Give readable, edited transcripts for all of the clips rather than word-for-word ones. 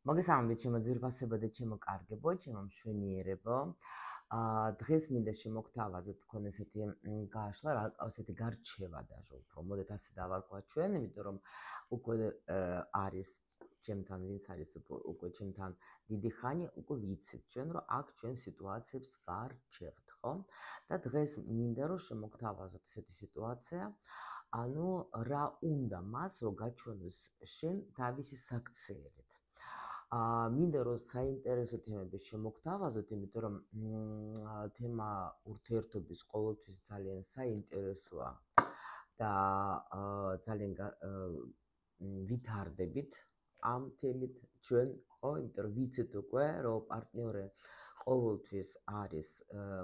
მოგესალმებით ჩემო ძვირფასებო და ჩემო კარგებო, ჩემო მშვენიერებო. დღეს მინდა შემოგთავაზოთ თქვენ ესეთი გაშლა, ესეთი გარჩევა даже უფრო. მოდით ასე დავარქვათ ჩვენ, იმიტომ რომ უკვე არის ჩემთან ვინც არის უკვე ჩემთან დიდი ხანი, უკვე ვიცით ჩვენ რომ აქ ჩვენ სიტუაციებს გარჩევთ, ხო? და დღეს მინდა რომ შემოგთავაზოთ ესეთი სიტუაცია, ანუ რა უნდა მას რომ გაჩვენოს შენ თავისი საქციელით. მინდა რომ საინტერესო თემები შემოგთავაზოთ, იმიტომ რომ თემა ურთიერთობის ყოველთვის ძალიან საინტერესოა და ძალიან ვითარდებით ამ თემით ჩვენ, ხო, იმიტომ რომ ვიცით უკვე რომ პარტნიორი ყოველთვის არის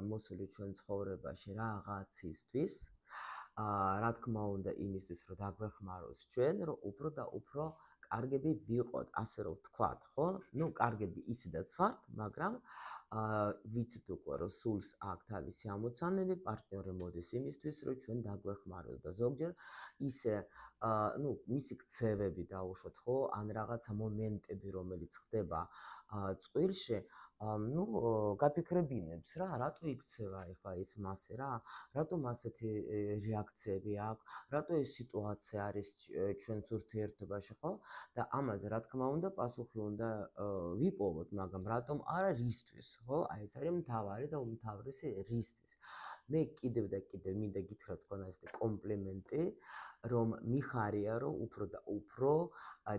მოსული ჩვენ ცხოვრებაში რაღაცისთვის, რა თქმა უნდა იმისთვის რომ დაგვეხმაროს ჩვენ, რომ უფრო და უფრო კარგები ვიყოთ, ასე რომ ვთქვათ, ხო? ნუ კარგები ისედაც ვართ, მაგრამ ვიცით უკვე რომ სულს აქვს თავისი ამოცანები, პარტნიორი მოდის იმისთვის, რომ ჩვენ დაგვეხმაროთ და ზოგჯერ ისე ნუ მისი ქცევები დაუშვათ, ხო? ან რაღაცა მომენტები, რომელიც ხდება წყვილში, ნუ გაფიქრებინებს რა, რატო იქცევა ეხლა ის მასე რა? რატომ ასეთი რეაქციები აქვს? რატო ეს სიტუაცია არის ჩვენს ურთიერთობაში, ხო? და ამაზე რა თქმა უნდა პასუხი უნდა ვიპოვოთ, მაგრამ რატომ არა რისთვის, ხო? აი ეს არის მთავარი და უმთავრესი რისთვის. მე კიდევ და კიდევ მინდა გითხრათ თქვენ ასეთი კომპლიმენტი, რომ მიხარია, რომ უფრო და უფრო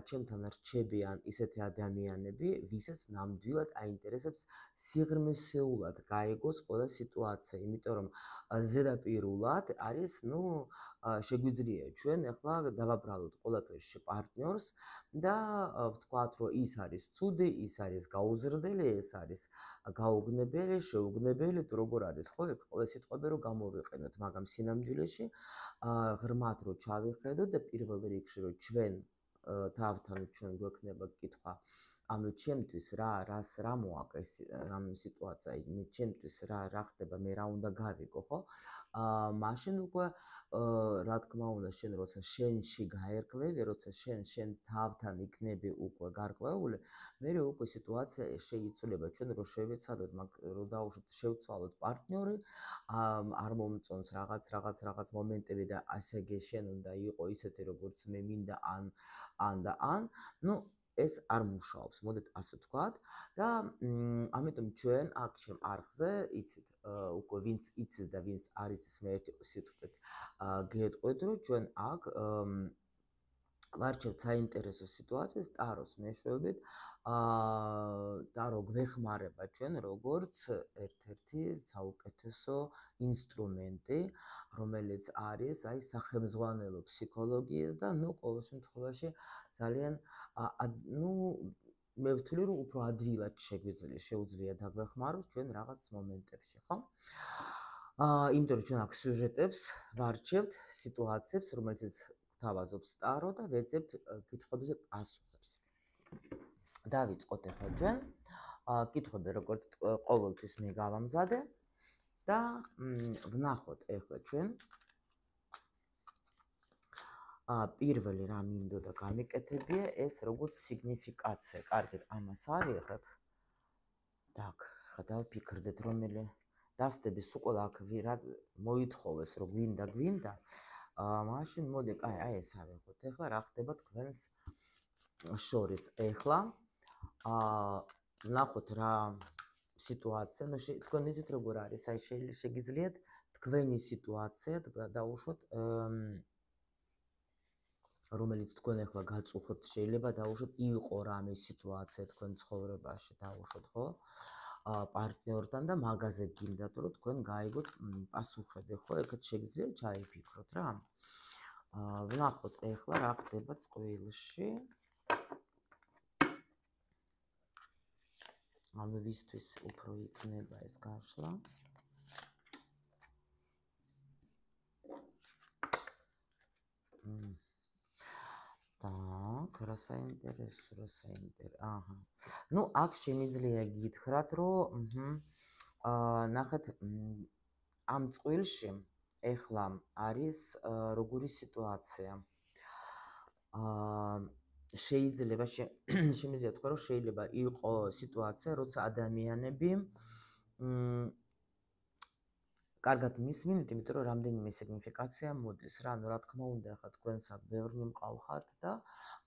ჩემთან რჩებიან ისეთი ადამიანები, ვისაც ნამდვილად აინტერესებს სიღრმისეულად გაიგოს ყველა სიტუაცია, იმიტომ რომ ზედაპირულად არის, ნუ შეგვიძლია ჩვენ ახლა დავაბრალოთ ყველაფერში პარტნიორს და ვთქვათ, რომ ის არის ცუდი, ის არის გაუზრდელი, ეს არის გაუგნებელი, შეუგნებელი, თუ როგორ არის, ხო, ეგ ყველა სიტყვები რომ გამოვიყენოთ, მაგრამ სინამდვილეში ღრმად რომ ჩავიხედოთ და პირველ რიგში რომ ჩვენ თავთან ჩვენ გვექნება კითხვა, ანუ ჩემთვის რა მოაქვს ეს ამ სიტუაცია, მე ჩემთვის რა ხდება, მე რა უნდა გავიგო, ხო? მაშინ უკვე რა თქმა უნდა შენ როცა შენში გაერკვევი, როცა შენ თავთან იქნები უკვე გარკვეული, მე უკვე სიტუაცია შეიცვლება, ჩვენ რო შევეცადოთ, რო დაუშვათ შევცვალოთ პარტნიორი, არ მომწონს რაღაც მომენტები და ასეგე შენ უნდა იყო ისეთი როგორც მე მინდა ან, ნუ ეს არ მუშაობს, მოდით ასე ვთქვათ და ამიტომ ჩვენ აქ ჩემ არხზე იცით უკვე ვინც იცის და ვინც არ იცის მე ერთი სიტყვით გეტყვით რომ ჩვენ აქ ვარჩევთ საინტერესო სიტუაციას ტაროს მეშვეობით ტარო გვეხმარება ჩვენ როგორც ერთ-ერთი საუკეთესო ინსტრუმენტი რომელიც არის აი სახელმძღვანელო ფსიქოლოგიის და ნუ ყოველ შემთხვევაში ძალიან ნუ მე ვთვლი რომ უფრო ადვილად შეუძლია დაგვეხმაროს ჩვენ რაღაც მომენტებში, ხო? იმიტომ რომ ჩვენ აქ სიუჟეტებს ვარჩევთ, სიტუაციებს, რომელსაც გვთავაზობს ტარო და ვეძებთ კითხვებზე პასუხებს. დავიწყოთ ახლა ჩვენ. კითხვები როგორც ყოველთვის მე გავამზადე და ვნახოთ ახლა ჩვენ პირველი რა მინდოდა გამიკეთებია ეს როგორც სიგნიფიკაცია. კარგით, ამას ავიღებ. так, ხა დავფიქრდეთ რომელი დასდები სულ ყველა აქ რა მოითხოვეს რომ გვინდა. მაშინ მოდი, აი ეს ავიღოთ. ეხლა რა ხდება თქვენს შორის? ეხლა ვნახოთ რა სიტუაცია, ნუ თქვენ იცით როგორ არის, აი შეგიძლიათ თქვენი სიტუაცია დაუშვოთ რომელიც თქვენ ახლა გაწუხებთ, შეიძლება დაუშვოთ იყო რამე სიტუაცია თქვენ ცხოვრებაში დაუშვოთ, ხო? პარტნიორთან და მაგაზე გინდათ რომ თქვენ გაიგოთ პასუხები, ხო? ეგეთ შეგიძლიათ ჩაიფიქროთ რა. ვნახოთ ახლა რა ხდება წყვილში. ანუ ვისთვის უფრო იქნება ეს გაშლა. Так, რა საინტერესო. აჰა. ნუ აქ შემიძლია გითხრათ, რომ ნახეთ ამ წყვილში ეხლა არის როგორი სიტუაცია. შეიძლება შემიძლია თქვა, რომ შეიძლება იყოს სიტუაცია, როცა ადამიანები კარგად მისმინეთ, იმიტომ რომ რამდენიმე სიგნიფიკაცია მოდის რა, რა თქმა უნდა, ახლა თქვენს აქ ბევრი მყავხართ და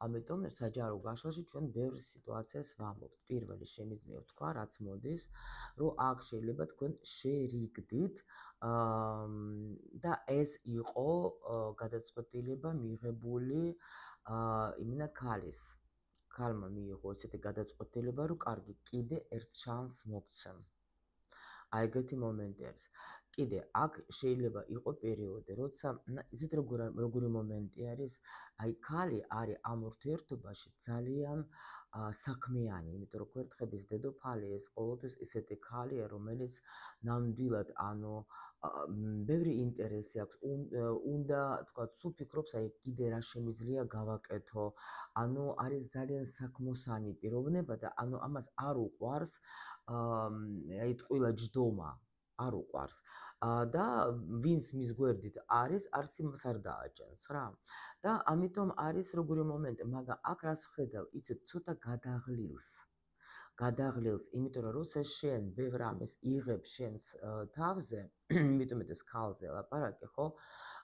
ამიტომ საჯარო გაშლაში ჩვენ ბევრ სიტუაციას ვამბობთ. პირველი შემიძლია ვთქვა, რაც მოდის, რომ აქ შეიძლება თქვენ შერიგდით და ეს იყო გადაწყვეტილება მიღებული იმენა ქალის. ქალმა მიიღო ესეთი გადაწყვეტილება, რომ კარგი, კიდე ერთ შანსს მოგცემ. აი ეგეთი მომენტი არის. კიდე აქ შეიძლება იყოს პერიოდი, როცა იცით როგორი მომენტი არის, აი ქალი არის ამ ურთიერთობაში ძალიან საქმიანი, იმიტომ რომ ქვერთხების დედოფალი ეს ყოველთვის ისეთი ქალია, რომელიც ნამდვილად ბევრი ინტერესი აქვს, უნდა თქვა, სულ ფიქრობს, აი კიდე რა შემიძლია გავაკეთო, არის ძალიან საქმოსანი პიროვნება და ამას არ უყვარს აი ტყუილა ჯდომა არ უყვარს და ვინც მის გვერდით არის, არც იმას არ დააჭენს რა. და ამიტომ არის როგორი მომენტი, მაგრამ აქ რას ვხედავ, იცით, ცოტა გადაღლილს, იმიტომ რომ როცა შენ ბევრ ამას იღებ შენს თავზე, იმიტომ ეს ქალზე ლაპარაკი, ხო?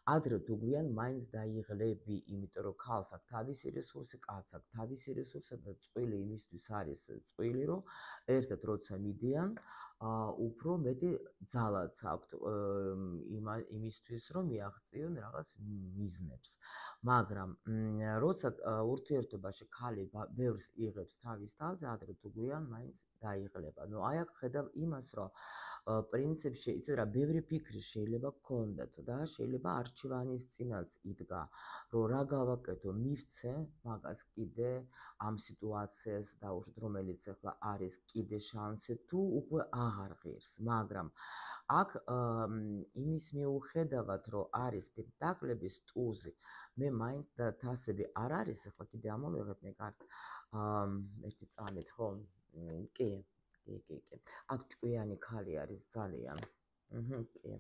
ადრე თუ გვიან მაინც დაიღლები, იმიტომ რომ ქალს აქვს თავისი რესურსი, კაცს აქვს თავისი რესურსი და წყვილი იმისთვის არის წყვილი, რომ ერთად როცა მიდიან, უფრო მეტი ძალაც აქვთ იმისთვის, რომ მიაღწიონ რაღაც მიზნებს. მაგრამ როცა ურთიერთობაში ქალი ბევრს იღებს თავის თავზე, ადრე თუ გვიან მაინც დაიღლება. ნუ აი აქ ხედავ იმას, რომ პრინციპში იცით რა, ბევრი ფიქრი შეიძლება გქონდეთ და შეიძლება არჩევანის წინაც იდგა, რომ რა გავაკეთო, მივცე მაგას კიდე ამ სიტუაციას დაუშვით, რომელიც ახლა არის კიდე შანსი თუ უკვე აღარ ღირს, მაგრამ აქ იმის მიუხედავად, რომ არის პენტაკლების ტუზი, მე მაინც და თასები არ არის, ახლა კიდე ამოვიღებ მე კარც ერთი წამით, ხო? კი. აქ ჭკვიანი ქალი არის ძალიან. კი.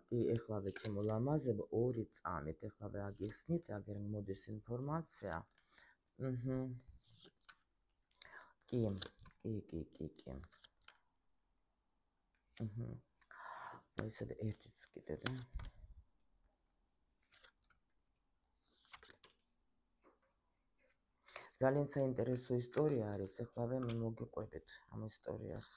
კი, ეხლავე ჩემო ლამაზებო, 2 წამით, ეხლავე აგიხსნით, აგერ მოდის ინფორმაცია. კი. ისე ერთიც კიდე და ძალიან საინტერესო ისტორია არის, ეხლავე მე მოგიყვებით ამ ისტორიას.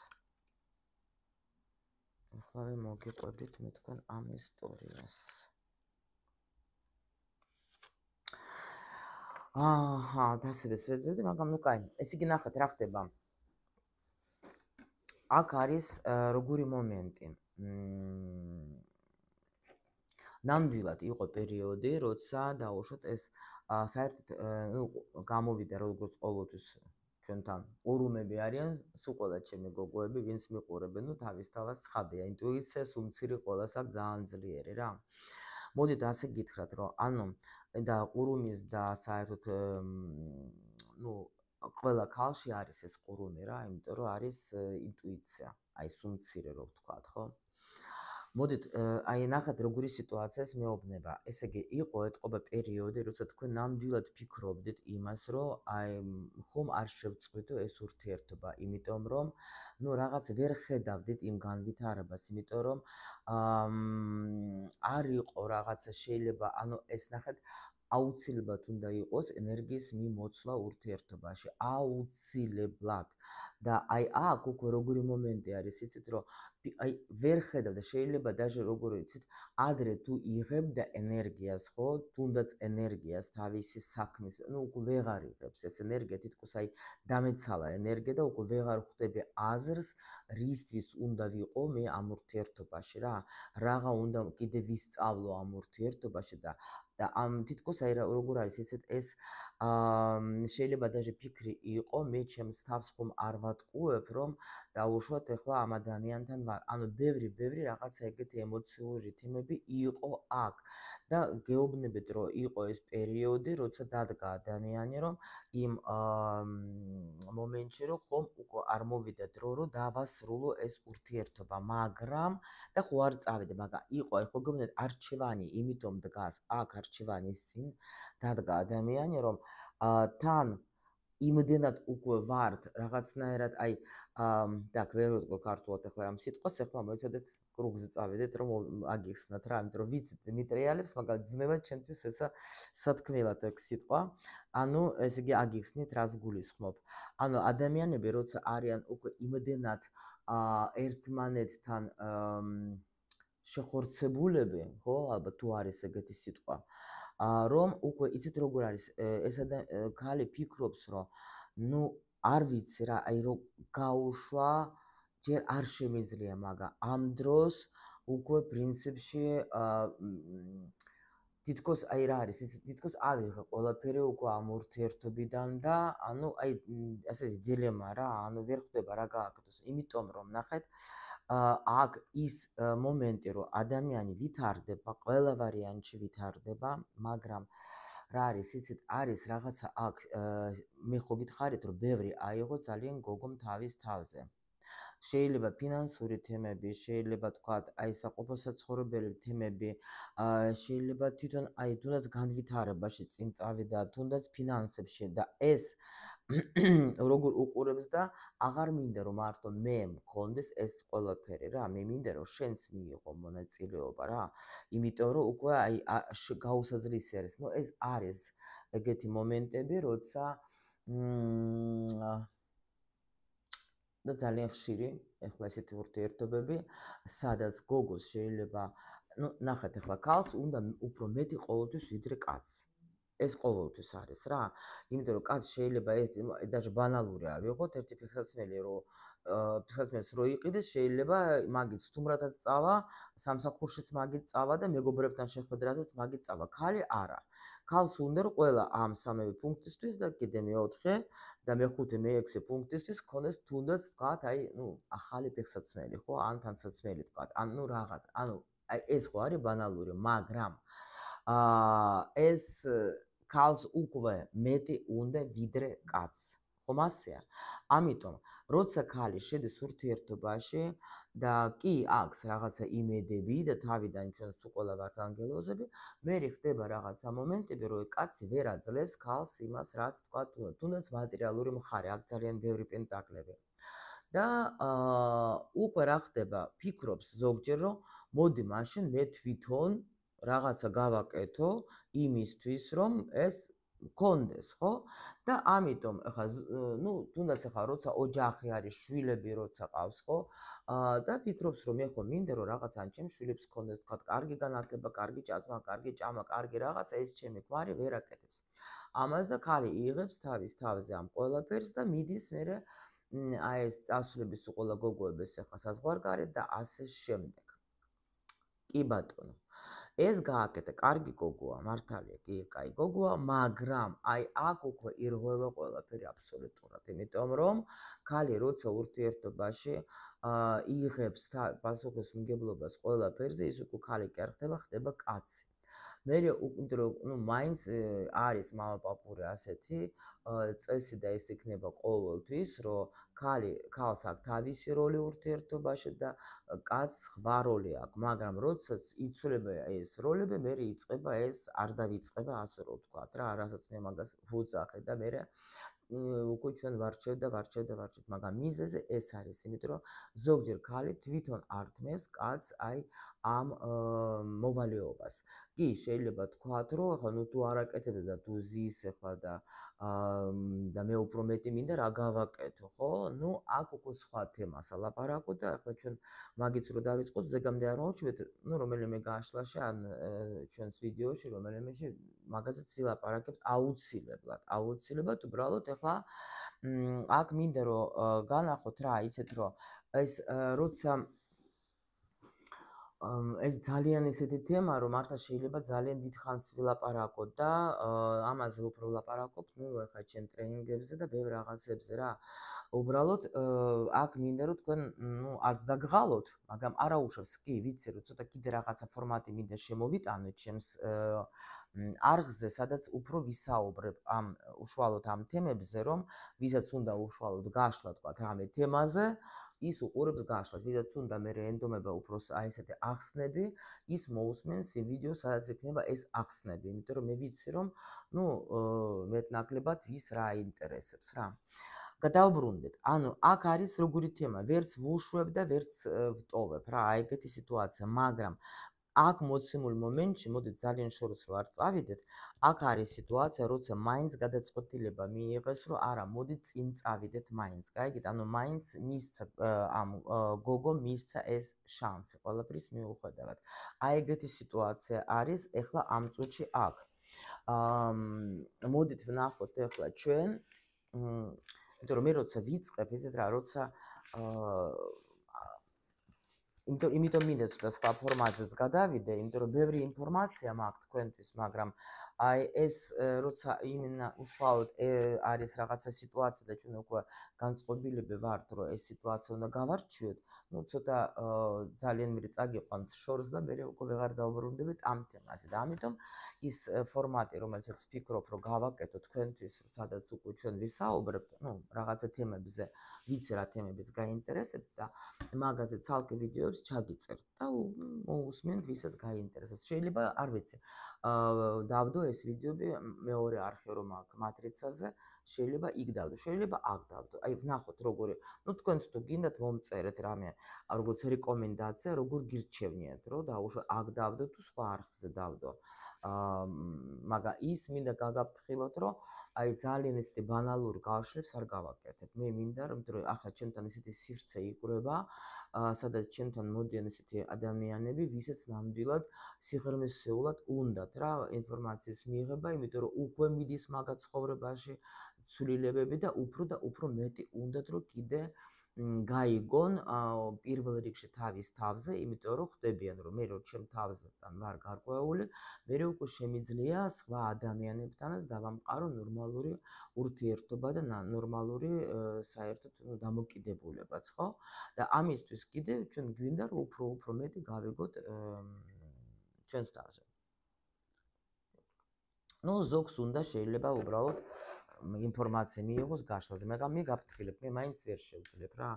ეხლავე მოგიყვებით მე თქვენ ამ ისტორიას. დასადეს ვეძებდი, მაგრამ ნუ კაი, ეს იგი ნახეთ რა ხდება. აქ არის როგორი მომენტი. ნამდვილად იყო პერიოდი, როცა დაუშვათ ეს საერთოდ გამოვიდა როგორც ყოველთვის ჩვენთან ყურუმები არიან, სულ ყველა ჩემი გოგოები, ვინც მიყურებენ, თავის-თავას ცხადია, ინტუიცია სუმცირი ყველას აქვს ძალიან ძლიერი რა. მოდით ასე გითხრათ, რომ და ყურუმის და საერთოდ ყველა ქალში არის ეს ყურუმი რა, იმიტომ რომ არის ინტუიცია, აი სუმცირე რო ვთქვათ, ხო? მოდით, აი ნახეთ როგორი სიტუაციას მეუბნება. ესე იგი, ეტყობა პერიოდი, როცა თქვენ ნამდვილად ფიქრობდით იმას, რომ აი ხომ არ შევწყვიტო ეს ურთიერთობა, იმიტომ რომ რაღაც ვერ ხედავდით იმ განვითარებას, იმიტომ რომ არ იყო რაღაცა შეიძლება, ეს ნახეთ აუცილებლად უნდა იყოს ენერგიის მიმოცვლა ურთიერთობაში, აუცილებლად. და აი აქ უკვე როგორი მომენტი არის, იცით, რომ აი ვერ ხედავდა, შეიძლება даже როგორ იცით, ადრე თუ იღებ და ენერგიას, ხო, თუნდაც ენერგიას თავისი საქმის, უკვე ვეღარ იღებს ეს ენერგია, თითქოს აი დამეცალა ენერგია და უკვე ვეღარ ხვდები აზრს, რისთვის უნდა ვიყო მე ამ ურთიერთობაში რა, რაღა უნდა კიდე ვისწავლო ამ ურთიერთობაში და ამ თითქოს აი როგორ არის ესეთ ეს შეიძლება даже ფიქრი იყო, მე ჩემს თავს ხომ არ ვატყუებ, რომ დაუშვათ ახლა ამ ადამიანთან ვარ. ბევრი რაღაცა ეგეთი ემოციური თემები იყო აქ და გეუბნებით, რომ იყო ეს პერიოდი, როცა დადგა ადამიანი, რომ იმ მომენტში, რომ ხომ უკვე არ მოვიდა დრო, რომ დავასრულო ეს ურთიერთობა, მაგრამ და ხო არ წავიდე, მაგრამ იყო, ხო გეუბნებით, არჩევანი იმიტომ დგას, აქ არჩევანის წინ დადგა ადამიანი, რომ თან იმდენად უკვე ვართ რაღაცნაირად, აი, так, ვერ ვიტყვი ქართულად ახლა ამ სიტყვას, ახლა მოიცადეთ კრუგზე წავედეთ, რომ აგიხსნათ რა, იმიტომ რომ ვიცით მიტრიალებს, მაგრამ ძნელად ჩემთვის ესა სათქმელად ეგ სიტყვა. ანუ ესე იგი აგიხსნით, რას გულისხმობ. ანუ ადამიანები როცა არიან უკვე იმდენად ერთმანეთთან შეხორცებულები, ხო, ალბათ თუ არის ეგეთი სიტყვა, რომ უკვე იცით როგორ არის, ეს ქალი ფიქრობს, რომ ნუ არ ვიცი რა, აი რომ გაუშვა, ჯერ არ შემიძლია, მაგრამ ამ დროს უკვე პრინციპში თითქოს აი რა არის, თითქოს ავიღე ყველაფერი უკვე ამ ურთიერთობიდან და ანუ აი ასეთი დილემა რა, ანუ ვერ ხვდება რა გააკეთოს, იმიტომ რომ ნახეთ, აქ ის მომენტი, რომ ადამიანი ვითარდება, ყველა ვარიანტში ვითარდება, მაგრამ რა არის, იცით, არის რაღაცა აქ მე ხო გითხარით, რომ ბევრი აიღო ძალიან გოგომ თავის თავზე. შეიძლება ფინანსური თემები, შეიძლება თქვათ, აი საყოფოსაცხოვრებელი თემები, შეიძლება თვითონ აი თუნდაც განვითარებაში წინ წავიდა, თუნდაც ფინანსებში და ეს როგორ უყურებს და აღარ მინდა რომ მარტო მე მქონდეს ეს ყველაფერი რა, მე მინდა რომ შენს მიიღო მონაწილეობა რა, იმიტომ რომ უკვე აი გაუსაძლისი არის. ნუ ეს არის ეგეთი მომენტები, როცა და ძალიან ხშირი, ეხლა ესეთი ურთიერთობები, სადაც გოგოს შეიძლება, ნუ ნახეთ, ეხლა ქალს უნდა უფრო მეტი ყოველთვის ვიდრე კაცს. ეს ყოველთვის არის რა, იმიტომ რომ კაცს შეიძლება даже ბანალურია ავიღოთ, ერთი ფეხსაცმელი რომ ფეხსაცმელს რო იყიდეს, შეიძლება მაგით სტუმრათაც წავა, სამსახურშიც მაგით წავა და მეგობრებთან შეხვედრასაც მაგით წავა. ქალი არა. ქალს უნდა რომ ყველა ამ სამივე პუნქტისთვის და კიდე მე-4 და მე-5, მე-6 პუნქტისთვის ქონდეს თუნდაც თქვათ, აი, ნუ ახალი ფეხსაცმელი, ხო, ან თანსაცმელი თქვათ, ან ნუ რაღაც, ანუ აი ეს ხო არის ბანალური, მაგრამ ეს ქალს უკვე მეტი უნდა ვიდრე კაცს. ხომ ასეა? ამიტომ, როცა ქალი შედის ურთიერთობაში და კი აქვს რაღაცა იმედები და თავიდან ჩვენს უყოლა ვართ ანგელოზები, მე ხდება რაღაცა მომენტები, რომ კაცი ვერ აძლევს ქალს იმას, რაც თქვა, თუნდაც მატერიალური მხარე, აქ ძალიან ბევრი პენტაკლები. და უკვე რა ხდება, ფიქრობს ზოგჯერ, რომ მოდი მაშინ მე თვითონ რაღაცა გავაკეთო იმისთვის, რომ ეს მქონდეს, ხო? და ამიტომ ახლა ნუ თუნდაც ახლა როცა ოჯახი არის, შვილები როცა ყავს, ხო? და ფიქრობს, რომ მე ხო მინდა რომ რაღაც ან ჩემს შვილებს მქონდეს, თქვა, კარგი განათლება, კარგი ჭამა, კარგი ჭამა, კარგი რაღაცა, ეს ჩემი ქმარი ვერ აკეთებს. ამას და ქალი იღებს თავის თავზე ამ ყველაფერს და მიდის მერე აი ეს წასვლების უყოლა გოგოების ახლა საზღვარგარეთ და ასე შემდეგ. კი ბატონო. ეს გააკეთა, კარგი გოგოა, მართალია, კი, კაი გოგოა, მაგრამ აი აქ უკვე ირღვევა ყველაფერი აბსოლუტურად, იმიტომ რომ ქალი როცა ურთიერთობაში იღებს პასუხისმგებლობას ყველაფერზე, ის უკვე ქალი კი არ ხდება კაცი. მე ნუ მაინც არის მამაპაპური ასეთი წესი და ეს იქნება ყოველთვის, რომ ქალს აქვს თავისი როლი ურთიერთობაში და კაცს სხვა როლი აქვს, მაგრამ როდესაც იცვლება ეს როლები, მე იწყება ეს არ დავიწყება, ასე რომ ვთქვათ რა, რასაც მე მაგას ვუძახე და მე უკვე ჩვენ ვარჩევ, მაგრამ მიზეზი ეს არის, იმიტომ რომ ზოგჯერ ქალი თვითონ არ თმევს კაცს აი ამ მოვალეობას. კი, შეიძლება თქვათ, რომ ახლა ნუ თუ არ აკეთებს და თუ ზის ახლა და მე უფრო მეტი მინდა რა გავაკეთო, ხო? ნუ აქ უკვე სხვა თემას ალაპარაკო და ახლა ჩვენ მაგიც რო დავიწყოთ, ზეგამდე არ მოვჩვით, ნუ რომელიმე გააშლაში ან ჩვენს ვიდეოში რომელიმეში მაგაზეც ვილაპარაკებთ აუცილებლად, უბრალოდ ახლა აქ მინდა რომ განახოთ რა, იცით რომ ეს როცა ეს ძალიან ისეთი თემა, რომ მართლა შეიძლება ძალიან დიდ ხანს ვილაპარაკოთ და ამაზე უფრო ვილაპარაკობთ, ნუ ახლა ჩემ ტრენინგებზე და ბევრ რაღაცებზე რა. უბრალოდ აქ მინდა რომ თქვენ ნუ არც დაგღალოთ, მაგრამ არა უშავს, კი, ვიცი რომ ცოტა კიდე რაღაცა ფორმატი მინდა შემოვიტანოთ ჩემს არხზე, სადაც უფრო ვისაუბრებ უშუალოდ ამ თემებზე, რომ ვისაც უნდა უშუალოდ გაშლა თქვა რამე თემაზე, ის უყურებს გაშლას. ვისაც უნდა მე ენდომება უფრო აი ესეთი ახსნები, ის მოусმენს იმ ვიდეოს, სადაც იქნება ეს ახსნები, იმიტომ რომ მე ვიცი რომ მეტნაკლებად ვის რა აინტერესებს რა. გადავბრუნდეთ. ანუ აქ არის როგორი თემა, ვერც ვუშვებ და ვერც ვტოვებ რა, აი ეგეთი სიტუაცია, მაგრამ აქ მოცემულ მომენტში, მოდით ძალიან შორს რო არ წავიდეთ, აქ არის სიტუაცია, როცა მაინც გადაწყვეტილება მიიღეს, რომ არა, მოდი წინ წავიდეთ მაინც. გაიგეთ? ანუ მაინც მისცა ამ გოგო მისცა ეს შანსი ყველაფრის მიუხედავად. აი ეგეთი სიტუაცია არის ეხლა ამ წუთში აქ. მოდით ვნახოთ ეხლა ჩვენ იმიტომ რომ მე როცა ვიწყებ, იცით რა, როცა იმიტომ მინდა ცოტა სხვა ფორმატზეც გადავიდე, იმიტომ რომ ბევრი ინფორმაცია მაქვს თქვენთვის, მაგრამ აი ეს როცა იმენა უშუალოდ არის რაღაცა სიტუაცია და ჩვენ უკვე განწყობილები ვართ, რომ ეს სიტუაცია უნდა გავარჩიოთ, ну ცოტა ძალიან მე წაგიყვანთ შორს და მე უკვე ვეღარ დავბრუნდებით ამ თემაზე და ამიტომ ის ფორმატი, რომელსაც ვფიქრობ, რომ გავაკეთო თქვენთვის, სადაც უკვე ჩვენ ვისაუბრებთ, ну რაღაცა თემებზე, ვიცი რა თემებიც გაინტერესებთ და მაგაზე ცალკე ვიდეოებს ჩაგიწერთ და მოусმენთ, ვისაც გაინტერესებს. შეიძლება, არ ვიცი, დავდო ეს ვიდეოები მეორე არხი რომ აქვს მატრიცაზე, შეიძლება იქ დავდო, შეიძლება აქ დავდო. აი ვნახოთ როგორი, ну თქვენც თუ გინდათ მომწერეთ რამე, როგორც რეკომენდაცია, როგორ გირჩევნიათ, რომ დაუშვათ აქ დავდო თუ სხვა არხზე დავდო. მაგრამ ის მინდა გაგაფრთხილოთ, რომ აი ძალიან ესეთი ბანალური გავშლებს არ გავაკეთებ. მე მინდა რომ ახლა ჩემთან ესეთი სივრცე იკვრება, სადაც ჩემთან მოდიან ესეთი ადამიანები, ვისაც ნამდვილად სიღრმისეულად უნდათ რა ინფორმაციის მიღება, იმიტომ რომ უკვე მიდის მაგა ცხოვრებაში ცვლილებები და უფრო მეტი უნდათ რომ კიდე გაიგონ პირველ რიგში თავის თავზე, იმიტომ რომ ხვდებიან რომ მე რო ჩემ თავზეთან ვარ გარკვეული, მე უკვე შემიძლია სხვა ადამიანებთანაც დავამყარო ნორმალური ურთიერთობა და ნორმალური საერთოდ დამოკიდებულებაც, ხო? და ამისთვის კიდე ჩვენ გვინდა რომ უფრო მეტი გავიგოთ ჩვენს თავზე. ну ზოგს უნდა შეიძლება უბრალოდ ინფორმაცია მიიღოს გაშლაზე, მაგრამ მე გაფრთხილებ, მე მაინც ვერ შევძლებ რა.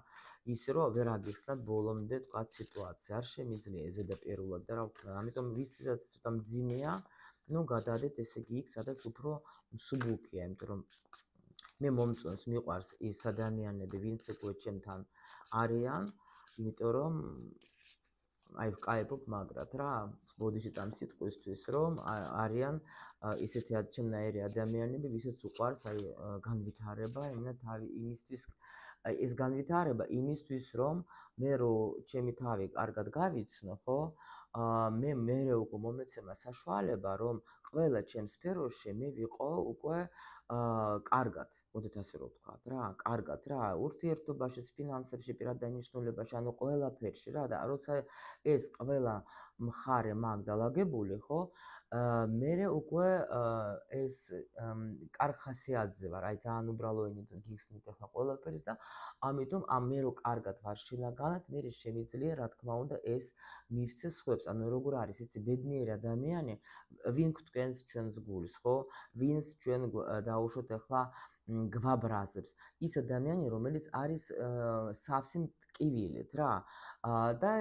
ისე რომ ვერ აგიხსნათ ბოლომდე თქვა სიტუაცია, არ შემიძლია ზედაპირულად და რა ვქნა, ამიტომ ვისაც ცოტა მძიმეა, ну გადადეთ ესე იგი იქ, სადაც უფრო მსუბუქია, იმიტომ რომ მე მომწონს, მიყვარს ის ადამიანები, ვინც უკვე ჩემთან არიან, იმიტომ რომ აი ვკაებობ მაგრად რა, ბოდიშით ამ სიტყვისთვის, რომ არიან ისეთი ჩემნაირი ადამიანები, ვისაც უყვარს აი განვითარება, იმისთვის ეს განვითარება იმისთვის, რომ მე რო ჩემი თავი კარგად გავიცნო, ხო? მე უკვე მომეცემა საშუალება, რომ ყველა ჩემ სფეროში მე ვიყო უკვე კარგად, მოდით ასე რომ ვთქვა რა, კარგად რა, ურთიერთობაშიც, ფინანსებში, პირად დანიშნულებაში, ანუ ყველაფერში რა და როცა ეს ყველა მხარე მაგ დალაგებული, ხო? მე უკვე ეს კარხასიათზე ვარ, აი ძალიან უბრალოენით გიხსნით ახლა ყველაფერს და ამიტომ მე რო კარგად ვარ შინაგანად, მე შემიძლია რა თქმა უნდა ეს მივცეს სხვებს, ანუ როგორ არის იცი ბედნიერი ადამიანი, ვინ გვტკენს ჩვენს გულს, ხო? ვინს ჩვენ დაუშვოთ ახლა გვაბრაზებს. ის ადამიანი, რომელიც არის სავსე მტკივილით რა. და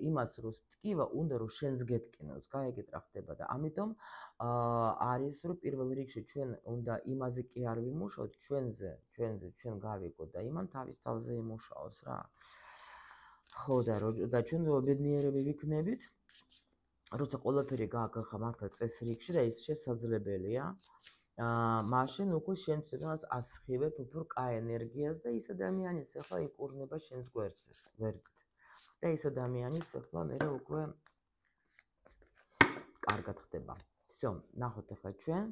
იმას რომ ტკივა უნდა რომ შენს გეტკინოს, გაიგეთ რა ხდება და ამიტომ არის რომ პირველ რიგში ჩვენ უნდა იმაზე კი არ ვიმუშაოთ, ჩვენზე ჩვენ გავიგოთ და იმან თავის თავზე იმუშაოს რა. ხო და ჩვენ ბედნიერები ვიქნებით, როცა ყველაფერი გააკეთა მართლა წესრიგში და ეს შესაძლებელია. მაშინ უკვე შენ თვითონაც ასხივებ უფრო კაი ენერგიას და ის ადამიანიც ახლა იკურნება შენს გვერდზე. და ეს ადამიანიც ახლა მე უკვე კარგად ხდება. всё, ნახოთ ახლა ჩვენ.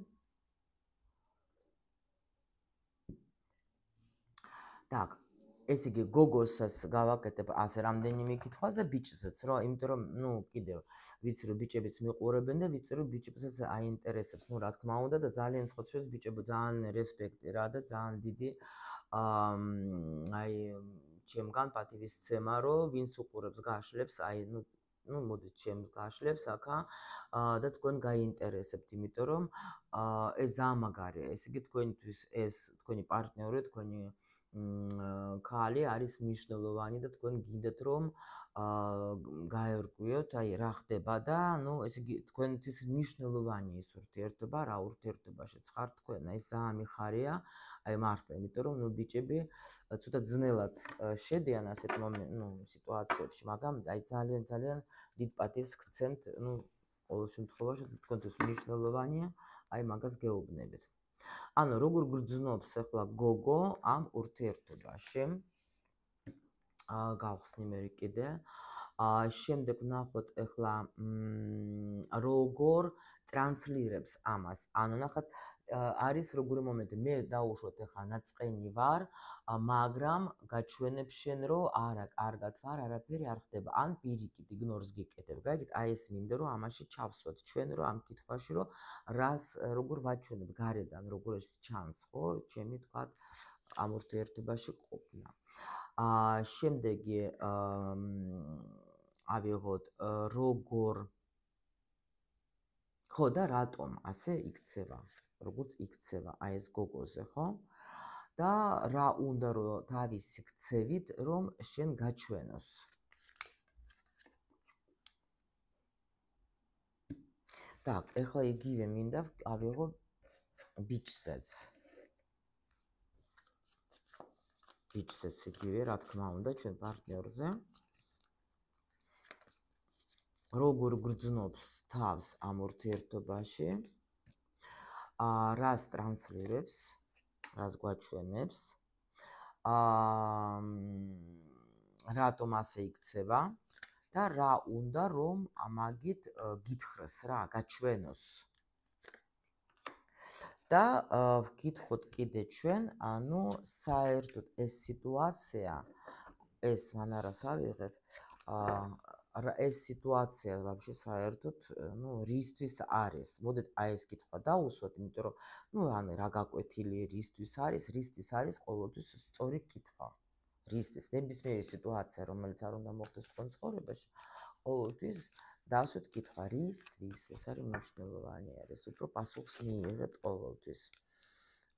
так, ეს იგი გოგოსაც გავაკეთებ ასე რამდენიმე კითხვას და ბიჭსაც რა, იმიტომ რომ ნუ კიდევ ვიცი რომ ბიჭებიც მიყურებენ და ვიცი რომ ბიჭებსაც აინტერესებს, ნუ რა თქმა უნდა და ძალიან ხოცებს ბიჭებო ძალიან რესპექტი რა და ძალიან დიდი აი ჩემგან პატივისცემა რომ ვინც უყურებს გაშლებს, აი ნუ ну, მოდით ჩემს გაშლებს აქა და თქვენ გაინტერესებთ, იმიტომ რომ ეს ზამაგარია, ესე იგი თქვენთვის ეს თქვენი პარტნიორი, თქვენი ქალი არის მნიშვნელოვანი და თქვენ გინდათ რომ გაერკვიოთ, აი რა ხდება და ну, ესე იგი თქვენთვის მნიშვნელოვანი ის ურთიერთობა, რა ურთიერთობაშიც ხართ თქვენ, ეს ძალიან მიხარია, აი მართლა, იმიტომ რომ ну, ბიჭები ცოტა ძნელად შედიან ასეთ სიტუაციებში, მაგრამ აი ძალიან დიდ პატივს გცემთ, ну, ყოველ შემთხვევაში თქვენთვის მნიშვნელოვანია, აი მაგას გეუბნებით. ანუ როგორ გრძნობს ახლა გოგო ამ ურთიერთობაში? გავხსნი მე კიდე. შემდეგ ვნახოთ ახლა როგორ ტრანსლირებს ამას. ანუ ნახეთ არის როგორი მომენტი, მე დაუშვოთ ახლა ნაწყენი ვარ, მაგრამ გაჩვენებ შენ რომ არა, კარგად ვარ, არაფერი არ ხდება. ან პირიქით იგნორს გიკეთებ. გაიგეთ, აი ეს მინდა რომ ამაში ჩავსვათ ჩვენ რომ ამ კითხვაში რომ რას როგორ ვაჩვენებ გარედან, როგორ ეს ჩანს, ხო, ჩემი თქვა ამ ურთიერთობაში ყოფნა. შემდეგი ავიღოთ როგორ ხო და რატომ ასე იქცევა, როგორც იქცევა აი ეს გოგოზე, ხო? და რა უნდა რომ თავისი ქცევით რომ შენ გაჩვენოს. так, ეხლა იგივე მინდა ავიღო ბიჭსაც. ბიჭსაც იგივე, რა თქმა უნდა, ჩვენ პარტნიორზე. როგორ გრძნობს თავს ამ ურთიერთობაში, რას ტრანსლირებს, რას გვაჩვენებს, რატომ ასე იქცევა და რა უნდა რომ ამაგით გითხრას რა, გაჩვენოს. და ვკითხოთ კიდე ჩვენ, ანუ საერთოდ ეს სიტუაცია, ეს მან არას ავიღებ, ეს სიტუაცია вообще საერთოდ, ну, რისთვის არის? მოდით აი ეს კითხვა დავუსვათ, იმიტომ რომ, ну, ანუ რა გაკვეთილი რისთვის არის ყოველთვის სწორი კითხვა. რისთვის ნებისმიერი სიტუაცია, რომელიც არ უნდა მოხდეს თქვენ ცხოვრებაში, ყოველთვის დავსვათ კითხვა, რისთვის ეს არის მნიშვნელოვანი არის, უფრო პასუხს მიიღებთ ყოველთვის.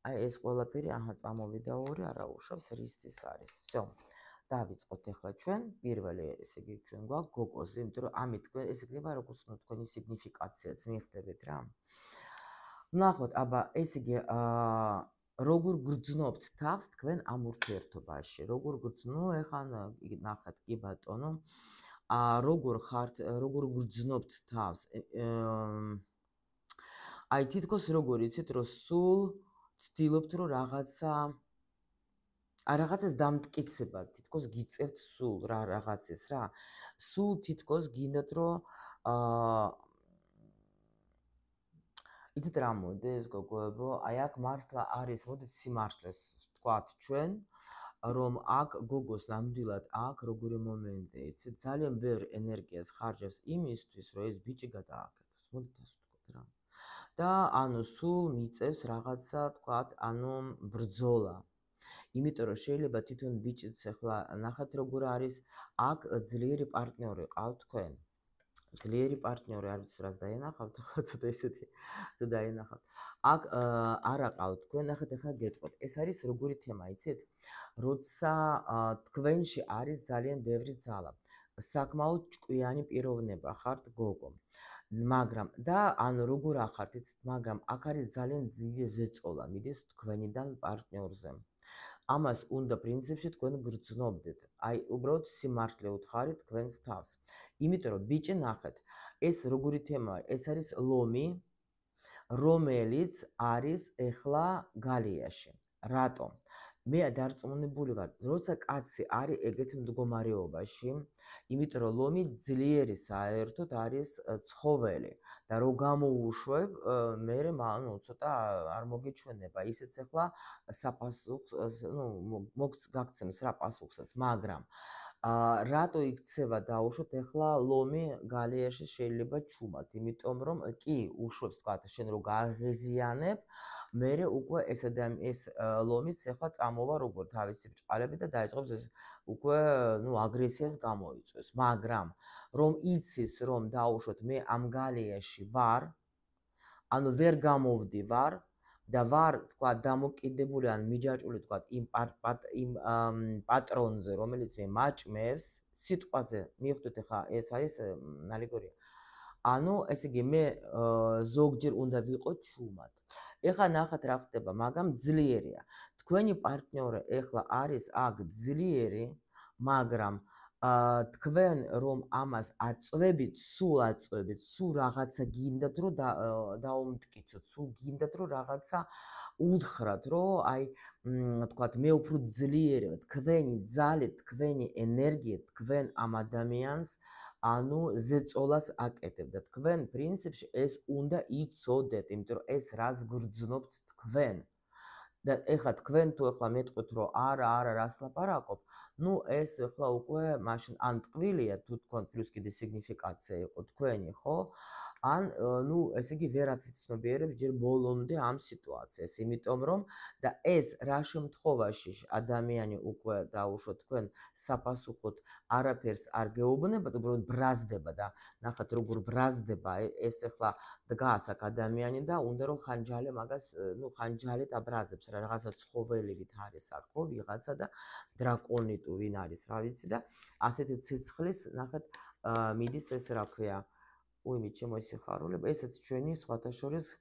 აი ეს ყველაფერი აჰა წამოვიდა ორი, არა უშავს რისთვის არის. всё. დავიწყოთ ახლა ჩვენ პირველი, ესე იგი ჩვენ გვაქვს გოგოზე, იმიტომ რომ ამით თქვენ ეს იქნება როგორც თქვენი სიგნიფიკაციაც მიხვდებით რა. ვნახოთ, აბა ესე იგი როგორ გრძნობთ თავს თქვენ ამ ურთიერთობაში? როგორ გრძნო, ეხლა ნახეთ, კი ბატონო. როგორ ხართ, როგორ გრძნობთ თავს? აი თითქოს როგორ იცით, რომ სულ ცდილობთ რომ რაღაცას დამტკიცება, თითქოს გიწევთ სულ რაღაცის რა. სულ თითქოს გინდათ რომ იცით რა მოდის გოგოებო, აი აქ მართლა არის, მოდით სიმართლეს ვთქვათ ჩვენ, რომ აქ გოგოს ნამდვილად აქ როგორი მომენტია, იცით, ძალიან ბევრ ენერგიას ხარჯავს იმისთვის, რომ ეს ბიჭი გადააკეთოს. მოდით ასე ვთქვათ რა. და ანუ სულ მიწევს რაღაცა, ვთქვათ, ანუ ბრძოლა. იმიტომ რომ შეიძლება თვითონ ბიჭიც ახლა ნახეთ როგორ არის, აქ ძლიერი პარტნიორი ყავთ თქვენ. ძლიერი პარტნიორი, არ ვიცი რას დაენახავთ, ხო ცოტა ესეთი თუ დაენახავთ. აქ არა ყავთ თქვენ, ნახეთ ახლა გეტყვით. ეს არის როგორი თემა, იცით? როცა თქვენში არის ძალიან ბევრი ძალა. საკმაოდ ჭკვიანი პიროვნება ხართ გოგო. მაგრამ და ანუ როგორ ახართ, იცით, მაგრამ აქ არის ძალიან დიდი ზეწოლა მიდის თქვენიდან პარტნიორზე. ამას უნდა პრინციპში თქვენ გრძნობდეთ. აი, უბრალოდ სიმართლე უთხარით თქვენს თავს. იმიტომ რომ ბიჭი ნახეთ, ეს როგორი თემაა, ეს არის ლომი, რომელიც არის ეხლა გალიაში. რატომ? მე დარწმუნებული ვარ, როცა კაცი არის ეგეთ მდგომარეობაში, იმიტომ რომ ლომი ძლიერი საერთოდ არის ცხოველი და რო გამოუშვებ, მე ცოტა არ მოგიჩვენება, ისეც ახლა საპასუხს, გაგცემს რა პასუხსაც, მაგრამ რატო იქცევა დაუშვოთ ეხლა ლომი გალიაში შეიძლება ჩუმად, იმიტომ რომ კი უშვებს თქვათ შენ რო გააღეზიანებ, მერე უკვე ეს ლომიც ეხლა წამოვა როგორ თავისი ბრჭყალები და დაიწყებს ეს უკვე აგრესიას გამოიწვევს, მაგრამ რომ იცის რომ დაუშვოთ მე ამ გალიაში ვარ, ანუ ვერ გამოვდივარ და ვარ თქვა დამოკიდებული ან მიჯაჭვული თქვა იმ პატრონზე, რომელიც მე მაჭმევს, სიტყვაზე მივხვდით ახლა ეს არის ალეგორია. ანუ ესე იგი მე ზოგჯერ უნდა ვიყო ჩუმად. ეხლა ნახეთ რა ხდება, მაგრამ ძლიერია. თქვენი პარტნიორი ეხლა არის აქ ძლიერი, მაგრამ თქვენ რომ ამას აწვევით, სულ რაღაცა გინდათ რომ დაუმტკიცოთ, სულ გინდათ რომ რაღაცა უთხრათ, რომ აი თქვათ მე უფრო ძლიერი ვარ, თქვენი ძალით, თქვენი ენერგიით, თქვენ ამ ადამიანს ანუ ზეწოლას აკეთებ და თქვენ პრინციპში ეს უნდა იცოდეთ, იმიტომ რომ ეს რას გრძნობთ თქვენ. და ეხლა თქვენ თუ ეხლა მეტყვით რომ არა რას ლაპარაკობ, ეს ეხლა უკვე მაშინ ან ტყვილია თუ თქვენ პლუს კიდე სიგნიფიკაცია იყო თქვენი, ხო? ან ესე იგი ვერ ათვითცნობიერებ ჯერ ბოლომდე ამ სიტუაციას, იმიტომ რომ და ეს რა შემთხვევაში ადამიანი უკვე დაუშვოთ თქვენ საპასუხოდ არაფერს არ გეუბნება, უბრალოდ ბრაზდება და ნახეთ როგორ ბრაზდება ეს ეხლა დგას აქ ადამიანი და უნდა რომ ხანჯალე მაგას ხანჯალით აბრაზებს რაღაცა ცხოველივით არის აქ ხო ვიღაცა და დრაკონი თუ ვინ არის რა ვიცი და ასეთი ცეცხლის ნახეთ მიდის ეს რა ქვია უიმით შემოისიხარულება ესეც ჩვენი სხვათა შორის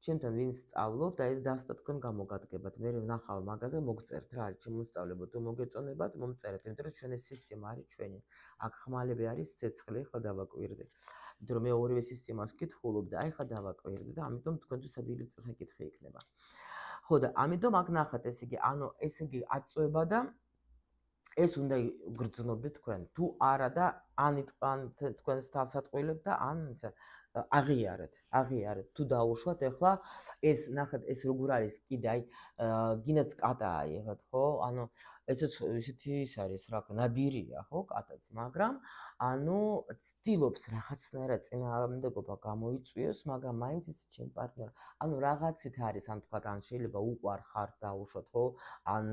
ჩემთან ვინც სწავლობ და ეს დასტა თქვენ გამოგადგებათ მე ვნახავ მაგაზე მოგწერთ რა არის შემოსწავლებო თუ მოგეწონებათ მომწერეთ იმიტომ რომ ჩვენი სისტემა არის ჩვენი აქ ხმალები არის ცეცხლი ხა დავაკვირდე იმიტომ რომ მე ორივე სისტემას ვკითხულობ და აი ხა დავაკვირდე და ამიტომ თქვენთვის ადვილი წესაკითხი იქნება ხო და ამიტომ აქ ნახეთ ესე იგი ანუ ესე იგი აწვება და ეს უნდა გრძნობდეთ თქვენ თუ არა და ან თქვენს თავს ატყვილებთ და ან აღიარეთ თუ დაუშვათ ეხლა ეს ნახეთ ეს როგორ არის კიდე აი გინდაც კატაა იღეთ ხო ანუ ესეც ისეთი ის არის რა ქვია ნადირია ხო კატაც მაგრამ ანუ ცდილობს რაღაცნაირად წინააღმდეგობა გამოიწვიოს მაგრამ მაინც ის ჩემ პარტნიორი ანუ რაღაცით არის ან თქვა ან შეიძლება უყვარ ხარ დაუშვათ ხო ან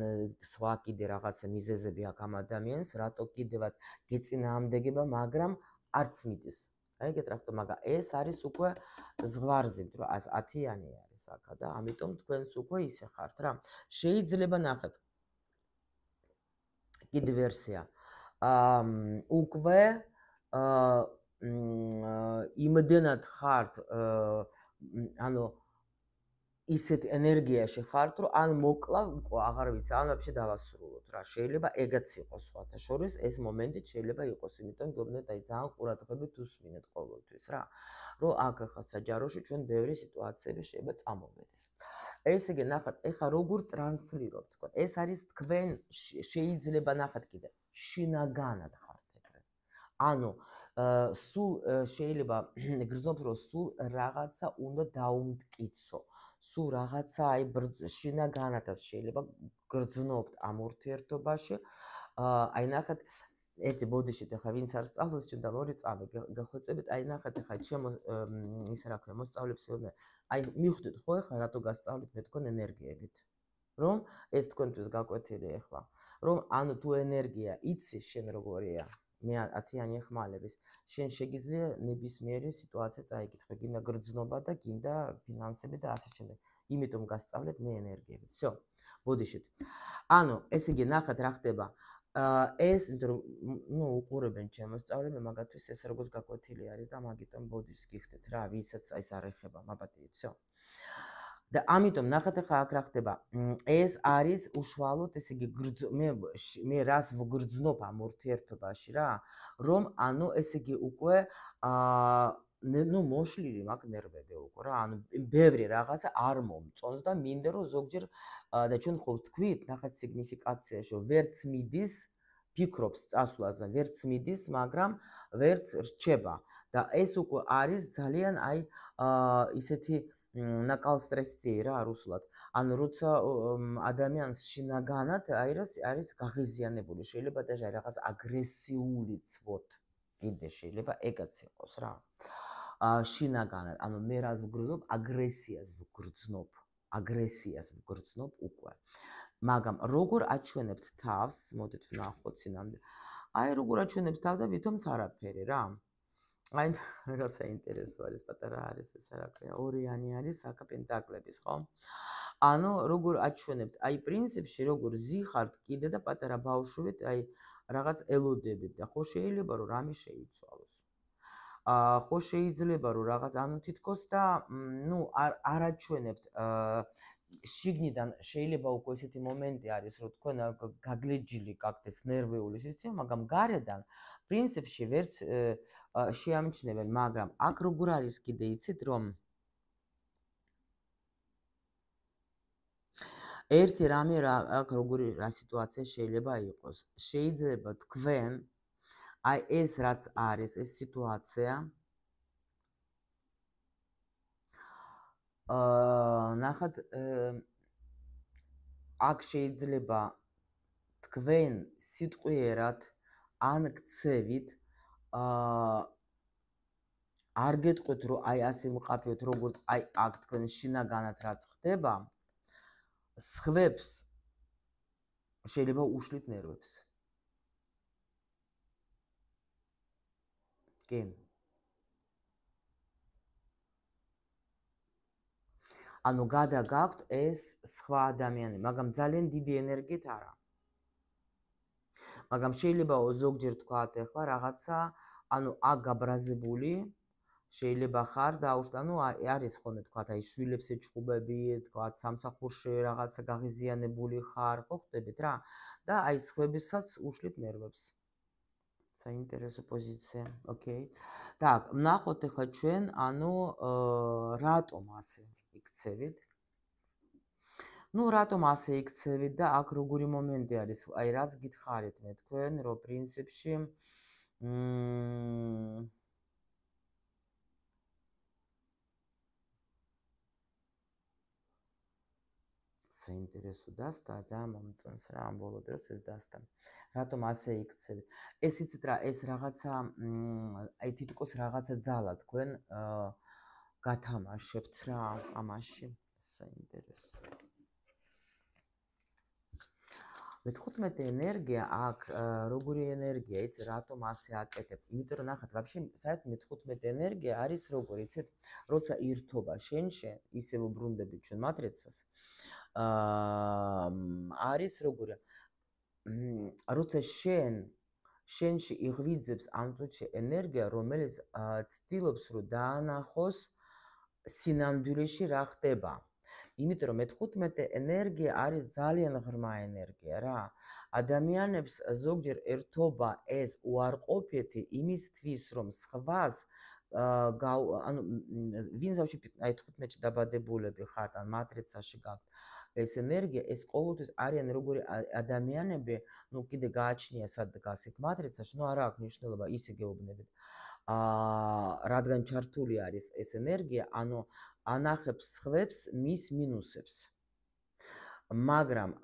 სხვა კიდე რაღაცა მიზეზები აქვს ამ ადამიანს რატო კიდევაც გეწინააღმდეგება მაგრამ არც მიდის აი ეგეთ რა ხდება მაგრამ ეს არის უკვე ზღვარზე რომ 10-იანი არის აქა და ამიტომ თქვენს უკვე ისე ხართ რა შეიძლება ნახეთ კიდე ვერსია უკვე იმდენად ხართ ანუ ისეთ ენერგიაში ხართ რომ ან მოკლა აღარ ვიცი ან ვაფშე დავასრულოთ რა შეიძლება ეგაც იყოს სხვათა შორის ეს მომენტი შეიძლება იყოს იმიტომ გეუბნეთ აი ძალიან ყურადღებით უსმინეთ ყოველთვის რა რომ აქ ახლა საჯაროში ჩვენ ბევრი სიტუაციები შეიძლება წამოვედეს ესე იგი ნახეთ ეხა როგორ ტრანსლირობთ თქო ეს არის თქვენ შეიძლება ნახეთ კიდე შინაგანად ხართ ეგრე ანუ სულ შეიძლება გრძნობ რომ სულ რაღაცა უნდა დაუმტკიცო სულ რაღაცა აი შინაგანადაც შეიძლება გრძნობთ ამ ურთიერთობაში აი ნახეთ ერთი ბოდიში ახლა ვინც არ სწავლობს ჩემთან ორი წამი გახვეწებით აი ნახეთ ახლა ჩემო ისა რა ქვია მოსწავლებს აი მივხვდით ხო ახლა რატო გასწავლით მე თქვენ ენერგიებით რომ ეს თქვენთვის გაკვეთილი ახლა რომ ანუ თუ ენერგია იცი შენ როგორია მე 10-იანი ხმალების შენ შეგიძლია ნებისმიერი სიტუაცია წაიკითხე გინდა გრძნობა და გინდა ფინანსები და ასე შემდეგ იმიტომ გასწავლეთ მე ენერგიებით всё ბოდიშით ანუ ესე იგი ნახეთ რა ხდება ეს იმიტომ რომ უყურებენ ჩემს მოსწავლეებს მაგათთვის ეს როგორც გაკვეთილი არის და მაგიტომ ბოდიშს გიხდეთ რა ვისაც ეს არ ეხება მაპატიეთ всё და ამიტომ ნახეთ ახლა აქ რა ხდება ეს არის უშუალოდ ესე იგი მე რას ვგრძნობ ამ ურთიერთობაში რა რომ ანუ ესე იგი უკვე მოშლილი მაქვს ნერვები უკვე რა ანუ ბევრი რაღაცა არ მომწონს და მინდა რომ ზოგჯერ და ჩვენ ხო ვთქვით ნახეთ სიგნიფიკაციაში რომ ვერც მიდის ფიქრობს წასვლაზე ვერც მიდის მაგრამ ვერც რჩება და ეს უკვე არის ძალიან აი ისეთი ნაკალ სტრესი რა რუსულად. ანუ როცა ადამიანს შინაგანად არის გაღიზიანებული, შეიძლება და რაღაც აგრესიული ცვოთ. კიდე შეიძლება ეგაც იყოს რა. შინაგანად, ანუ მე რაც ვგრძნობ, აგრესიას ვგრძნობ უკვე. მაგრამ როგორ აჩვენებთ თავს, მოდით ვნახოთ წინამდე. აი როგორ აჩვენებთ თავს და ვითომც არაფერი რა. აი რა საინტერესო არის, პატარა არის ეს არაფერი. ორიანი არის აქ პენტაკლების, ხო? ანუ როგორ აჩვენებთ, აი პრინციპში როგორ ზიხართ კიდე და პატარა ბავშვით, აი რაღაც ელოდებით და ხო შეიძლება რომ რამე შეიცვალოს. ხო შეიძლება რომ რაღაც ანუ თითქოს და ნუ არ აჩვენებთ შიგნიდან შეიძლება უკვე ესეთი მომენტი არის რომ თქვენ გაგლეჯილი გაკეთეს ნერვიული სისტემა, მაგრამ გარედან პრინციპში ვერც შეამჩნევენ, მაგრამ აქ როგორ არის კიდე იცით რომ ერთი რამე აქ როგორი რა სიტუაცია შეიძლება იყოს. შეიძლება თქვენ აი ეს რაც არის ეს სიტუაცია ნახეთ აქ შეიძლება თქვენ სიტყვიერად ან ქცევით არ გეტყვით რომ აი ასე მყაფიოთ როგორც აი აქ თქვენ შინაგანად რაც ხდება სხვებს შეიძლება უშლით ნერვებს. კი. ანუ გადაგაქვთ ეს სხვა ადამიანი, მაგრამ ძალიან დიდი ენერგიით არა. მაგრამ შეიძლება ზოგჯერ თქვათ ახლა რაღაცა, ანუ აქ გაბრაზებული შეიძლება ხარ და ანუ არის ხოლმე თქვათ აი შვილებს ეჩხუბები, თქვათ სამსახურში რაღაცა გაღიზიანებული ხარ, ხო ხდებით რა? და აი სხვებისაც უშლით ნერვებს. საინტერესო პოზიცია. ოკეი. так, ვნახოთ ახლა ჩვენ, ანუ რატომ ასე იქცევით? ну, რატომ ასე იქცევით და აქ როგორი მომენტი არის? აი რაც გითხარით მე თქვენ, რომ პრინციპში საინტერესო დასტა, ძალიან მომწონს რა ამ ბოლო დროს ეს დასტა. რატომ ასე იქცევით? ეს იცით რა, ეს რაღაცა აი თითქოს რაღაცა ძალა თქვენ გათამაშებთ რა ამაში. საინტერესო. მე-15 ენერგია აქ როგორი ენერგია, იცი რატომ ასე აკეთებ? იმიტომ რომ ნახეთ, ვაფშე საერთოდ მე-15 ენერგია არის როგორი, იცით, როცა ირთობა შენში, ისე ვუბრუნდებით ჩვენ მატრიცას. არის როგორი? როცა შენში იღვიძებს ამ წუთში ენერგია, რომელიც ცდილობს რომ დაანახოს სინამდვილეში რა ხდება. იმიტომ რომ მე-15 ენერგია არის ძალიან ღრმა ენერგია რა. ადამიანებს ზოგჯერ ერთობა ეს უარყოფითი იმისთვის რომ სხვას ანუ ვინც აი 15-ში დაბადებულები ხართ ან მატრიცაში გაქვთ ეს ენერგია, ეს ყოველთვის არიან როგორი ადამიანები, ну კიდე გააჩნია სად დგას იქ მატრიცაში, ну არა აქვს მნიშვნელობა, ისე გეუბნებით. რადგან ჩართული არის ეს ენერგია, ანუ ანახებს სხვებს მის მინუსებს. მაგრამ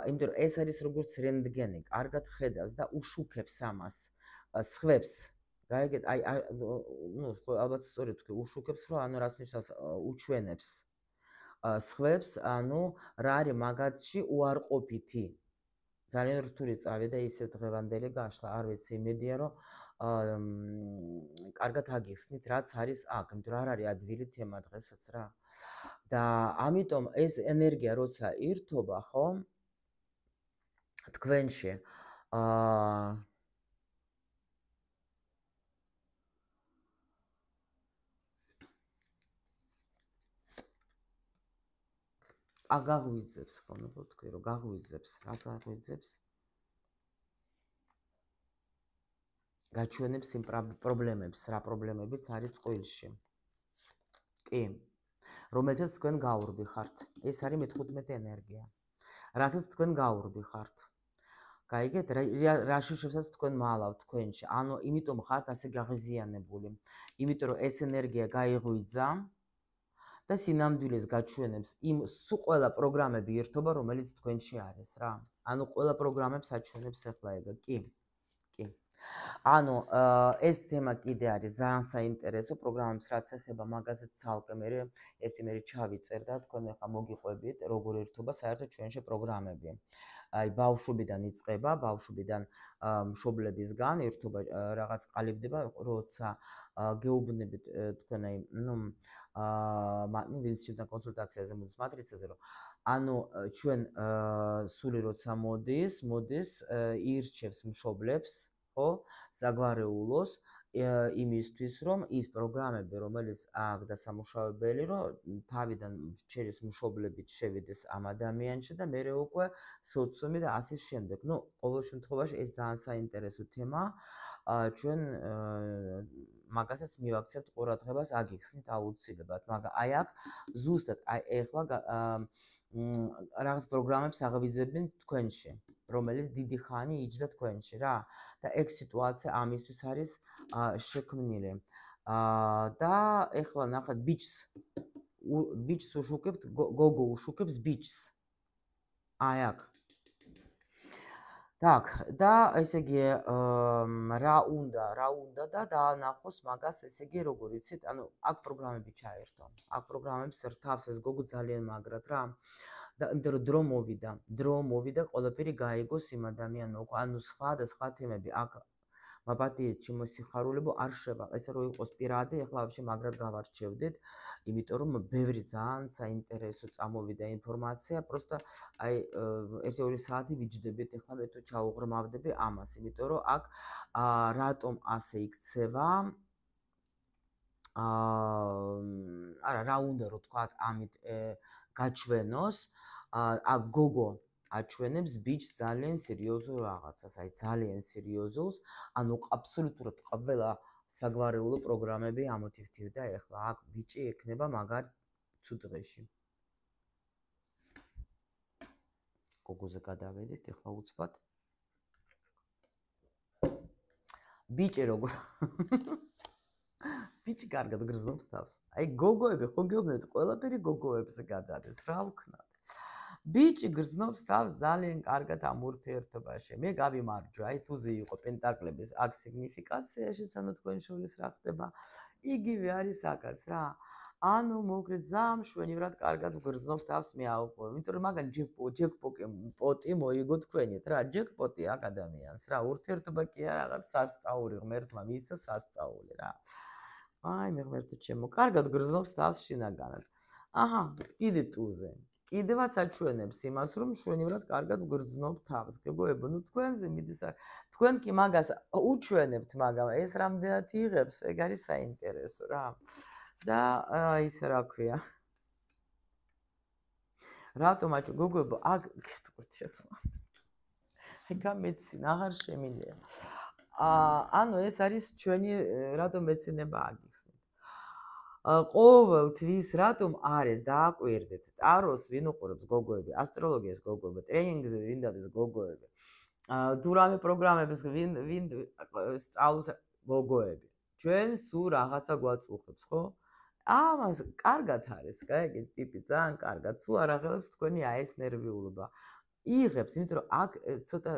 იმიტომ რომ ეს არის როგორც რენტგენი, კარგად ხედავს და უშუქებს ამას სხვებს. გაიგეთ, აი ну ალბათ სწორედ თქვი, უშუქებს რომ ანუ რას ნიშნავს უჩვენებს სხვებს, ანუ რა არის მაგათში უარყოფითი. ძალიან რთული წავიდა ისე დღევანდელი გაშლა, არ ვიცი, იმედია რომ კარგად აგიხსნით რაც არის აქ, იმიტომ რომ არ არის ადვილი თემა დღესაც რა. და ამიტომ ეს ენერგია როცა ირთობა, ხო? თქვენში აგაღვიძებს, ხო, ნუ თქვი რომ გაღვიძებს, რას აღვიძებს? გაჩვენებს იმ პრობლემებს, რა პრობლემებიც არის წყვილში. კი. რომელსაც თქვენ გაურბი ხართ. ეს არის მე-15 ენერგია. რასაც თქვენ გაურბი ხართ. გაიგეთ, რა შიშებსაც თქვენ მალავთ თქვენში. ანუ იმიტომ ხართ ასე გაღიზიანებული. იმიტომ რომ ეს ენერგია გაიღვიძა და სინამდვილეს გაჩვენებს იმ სულ ყველა პროგრამები ერთობა, რომელიც თქვენში არის რა. ანუ ყველა პროგრამებს აჩვენებს ახლა ეგ. კი. ანუ ეს თემა კიდე არის ძალიან საინტერესო პროგრამებს რაც ეხება მაგაზეც ცალკე მე ერთი მე ჩავიწერ და თქვენ ახლა მოგიყვებით როგორ ერთობა საერთოდ ჩვენში პროგრამები. აი ბავშვობიდან იწყება, ბავშვობიდან მშობლებისგან ერთობა რაღაც ყალიბდება, როცა გეუბნებით თქვენ აი ნუ ვინც შედა კონსულტაციაზე მოდის მატრიცაზე რომ ანუ ჩვენ სული როცა მოდის ირჩევს მშობლებს ხო საგვარეულოს იმისთვის რომ ის პროგრამები რომელიც აქ დასამუშავებელი რომ თავიდან ჩერის მშობლებით შევიდეს ამ ადამიანში და მე უკვე სოციუმი და ასის შემდეგ. ნუ ყოველ შემთხვევაში ეს ძალიან საინტერესო თემა ჩვენ მაგასაც მივაქცევთ ყურადღებას აგიხსნით აუცილებლად, მაგრამ აი აქ ზუსტად აი ეხლა რაღაც პროგრამებს აღვიძებენ თქვენში, რომელიც დიდი ხანი იჯდა თქვენში რა და ეგ სიტუაცია ამისთვის არის შექმნილი. და ეხლა ნახეთ ბიჭს უშუქებთ, გოგო უშუქებს ბიჭს. აი აქ. Так, და ესე იგი რა უნდა და დაანახოს მაგას ესე იგი როგორ იცით, ანუ აქ პროგრამები ჩაერთო. აქ პროგრამებს რთავს ეს გოგო ძალიან მაგრად რა. და იმიტომ რომ დრო მოვიდა, ყველაფერი გაიგოს იმ ადამიანმა, ანუ სხვა თემები აქ მაპატიეთში მოსიხარულებო არ შევა. ესე რომ იყოს პირადი, ეხლა ვაფშე მაგრად გავარჩევდით, იმიტომ რომ ბევრი ძალიან საინტერესო წამოვიდა ინფორმაცია, პროსტა აი 1-2 საათი ვიჯდებით, ეხლა მე თუ ჩაუღრმავდები ამას, იმიტომ რომ აქ რატომ ასე იქცევა? არა, რა უნდა რომ თქვა ამით გაჩვენოს, აქ გოგო აჩვენებს ბიჭს ძალიან სერიოზულ რაღაცას, აი ძალიან სერიოზულს, ანუ აბსოლუტურად ყველა საგვარეულო პროგრამები ამოთივთივდა ეხლა აქ ბიჭი ექნება მაგარ ცუდ დღეში. გოგოზე გადავედით ეხლა უცბად. ბიჭი როგორ ბიჭი კარგად გრძნობს თავს. აი გოგოები ხო გეუბნებით ყველაფერი გოგოებზე გადადეს, რა ვქნათ. ბიჭი გრძნობს თავს ძალიან კარგად ამ ურთიერთობაში. მე გავიმარჯვა, აი თუზე იყო პენტაკლების აქ სიგნიფიკაციაში, სანამ თქვენ შორის რა ხდება. იგივე არის აქაც რა. ანუ მოგრეთ ზამშვენივრად კარგად გრძნობს თავს მე აუყო. იმიტომ რომ მაგან ჯეკპოტი მოიგო თქვენით რა. ჯეკპოტი აქ ადამიანს რა. ურთიერთობა კი არა რაღაც სასწაული ღმერთმა მისცა სასწაული რა. აი მე ღმერთო ჩემო, კარგად გრძნობს თავს შინაგანად. აჰა, კიდე ტუზე. კიდევაც აჩვენებს იმას, რომ შვენივრად კარგად გრძნობ თავს. გეგოებო, ნუ თქვენზე მიდის. თქვენ კი მაგას უჩვენებთ, მაგრამ ეს რამდენად იღებს, ეგ არის საინტერესო რა. და ისე რა ქვია. რატომ გოგოებო, აქ გეტყვით ახლა. აი გამეცინა, აღარ შემიძლია. ანუ ეს არის ჩვენი რატომ მეცინება აგიხსნით. ყოველთვის რატომ არის დააკვირდეთ ტაროს ვინ უყურებს გოგოები, ასტროლოგიას გოგოები, ტრენინგზე ვინ დადეს გოგოები, დურამი პროგრამების ვინ სწავლობს გოგოები. ჩვენ სულ რაღაცა გვაწუხებს, ხო? ამას კარგად არის, გაიგეთ, ტიპი ძალიან კარგად, სულ არ აღელებს თქვენი აი ეს ნერვიულობა. იღებს, იმიტომ რომ აქ ცოტა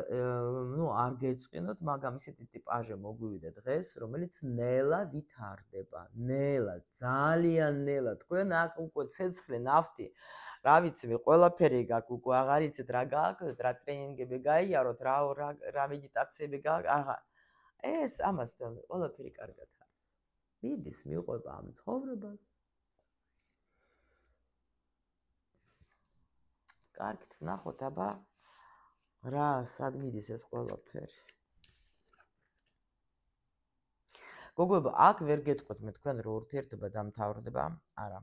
ნუ არ გეწყინოთ, მაგრამ ისეთი ტიპაჟე მოგვივიდა დღეს, რომელიც ნელა ვითარდება. ნელა, ძალიან ნელა. თქვენ აქ უკვე ცეცხლი, ნავთი, რა ვიცი, ყველაფერი გაქვს, უკვე აღარ იცით რა გააკეთოთ, რა ტრენინგები გაიაროთ, რა მედიტაციები აღარ. ეს ამასთან ყველაფერი კარგად არის. მიდის, მიუყვება ამ ცხოვრებას. კარგით, ნახოთ, აბა რა სად მიდის ეს ყველაფერი. გოგოებო, აქ ვერ გეტყვით მე თქვენ რომ ურთიერთობა დამთავრდება, არა.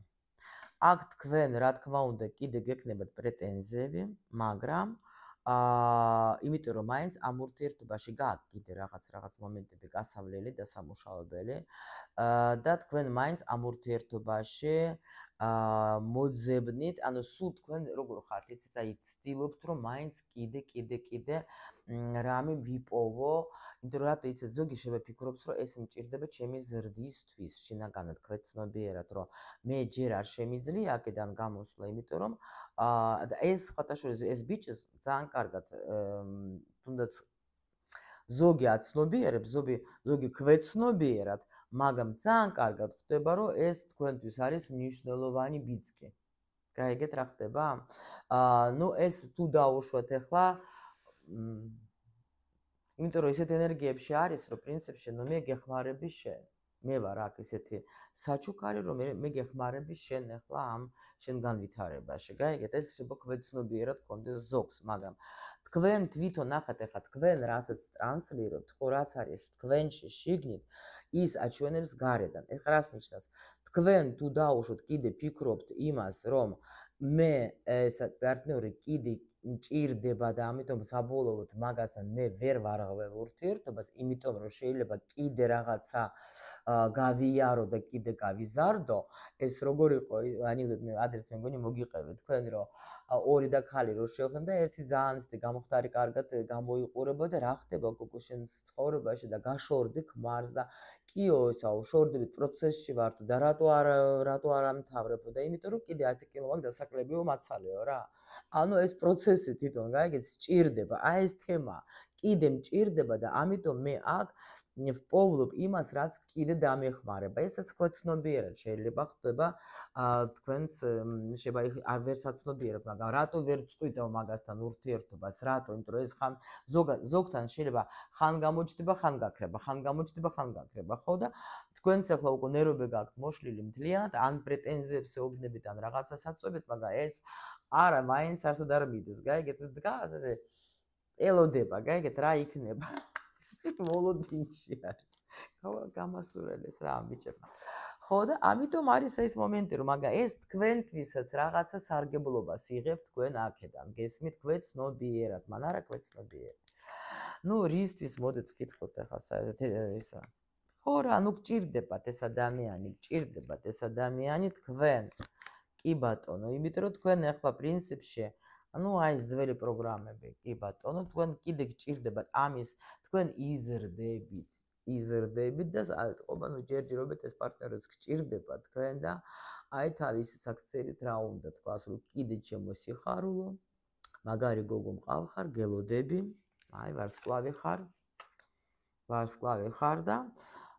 აქ თქვენ რა თქმა უნდა კიდე გექნებათ პრეტენზიები, მაგრამ იმიტომ რომ მაინც ამ ურთიერთობაში გააქვთ კიდე რაღაც მომენტები გასავლელი და სამუშაოებელი და თქვენ მაინც ამ ურთიერთობაში მოძებნით, ანუ სულ თქვენ როგორ ხართ, იცით, აი ცდილობთ რომ მაინც კიდე რამე ვიპოვო, იმიტომ რომ რატო იცით, ზოგი შევეფიქრობს რომ ეს მჭირდება ჩემი ზრდისთვის, შინაგანად ქვეცნობიერად, რომ მე ჯერ არ შემიძლია აქედან გამოსვლა, იმიტომ რომ ეს ხათაშორის ეს ბიჭს ძალიან კარგად თუნდაც ზოგი აცნობიერებს, ზოგი ქვეცნობიერად, მაგრამ ძალიან კარგად ხვდება, რომ ეს თქვენთვის არის მნიშვნელოვანი ბიძგი. გაიგეთ რა ხდება? ნუ ეს თუ დაუშვათ ახლა, იმიტომ რომ ესეთ ენერგიებში არის, რომ პრინციპში ნუ მე გეხმარები შენ. მე ვარ აქ ესეთი საჩუქარი, რომ მე გეხმარები შენ ახლა ამ შენ განვითარებაში. გაიგეთ, ეს შეგვეცნობიერად კონდეს ზოგს, მაგრამ თქვენ თვითონ ნახეთ ახლა თქვენ რასაც ტრანსლირებთ, ხო რაც არის თქვენში შიგნით, ის აჩვენებს გარედან. ეხლა რას ნიშნავს? თქვენ თუ დაუშვოთ კიდე ფიქრობთ იმას, რომ მე ეს პარტნიორი კიდე მჭირდება და ამიტომ საბოლოოდ მაგასთან მე ვერ ვარღვევ ურთიერთობას, იმიტომ რომ შეიძლება კიდე რაღაცა გავიარო და კიდე გავიზარდო, ეს როგორ იყო, ანილოდ მე ადრეს მე მგონი მოგიყევით თქვენ რომ ორი და ქალი რო შევხვდნენ და ერთი ძალიან ისეთი გამოხდარი კარგად გამოიყურება და რა ხდება გოგო შენ ცხოვრებაში და გაშორდი ქმარს და კიო ესაო შორდებით პროცესში ვართ და რატო არ ამთავრებო და იმიტომ რომ კიდე 10 კილო მაგ დასაკლებიო მაცალეო რა. ანუ ეს პროცესი თვითონ გაიგეთ სჭირდება, აი ეს თემა კიდე მჭირდება და ამიტომ მე აქ ვპოვლობ იმას, რაც კიდე დამეხმარება. ესაც ქვეცნობიერად შეიძლება ხდება თქვენს შეიძლება არ ვერსაცნობიერებ, მაგრამ რატო ვერ წყვიტავ მაგასთან ურთიერთობას, რატო? იმიტომ რომ ეს ხან ზოგთან შეიძლება ხან გამოჩნდება, ხან გაქრება, ხან გამოჩნდება, ხან გაქრება, ხო და თქვენს ახლა უკვე ნერვები გაქვთ მოშლილი მთლიანად, ან პრეტენზიებს ეუბნებით, ან რაღაცას აწვევით, მაგრამ ეს არა, მაინც არსად არ მიდის, გაიგეთ, დგას ესე ელოდება, გაიგეთ, რა იქნება. მოლოდინში არის. გამასურელეს რა ამ ბიჭებმა. ხო და ამიტომ არის ეს მომენტი, რომ მაგა ეს თქვენთვისაც რაღაცა სარგებლობას იღებთ თქვენ აქედან. გესმით ქვეცნობიერად, მან არა ქვეცნობიერად. ნუ რისთვის მოდით ვკითხოთ ახლა ისა. ხო რა, ნუ გჭირდებათ ეს ადამიანი თქვენ. კი ბატონო, იმიტომ რომ თქვენ ახლა პრინციპში ანუ აი ეს ძველი პროგრამები, კი ბატონო, თქვენ კიდე გჭირდებათ ამის, თქვენ იზრდებით და ყობა ნუ ჯერჯერობით ეს პარტნიორიც გჭირდება თქვენ და აი თავისი საქციელით რა უნდა თქვას, რომ კიდე ჩემო სიხარულო, მაგარი გოგო მყავხარ, გელოდები, აი ვარსკვლავი ხარ და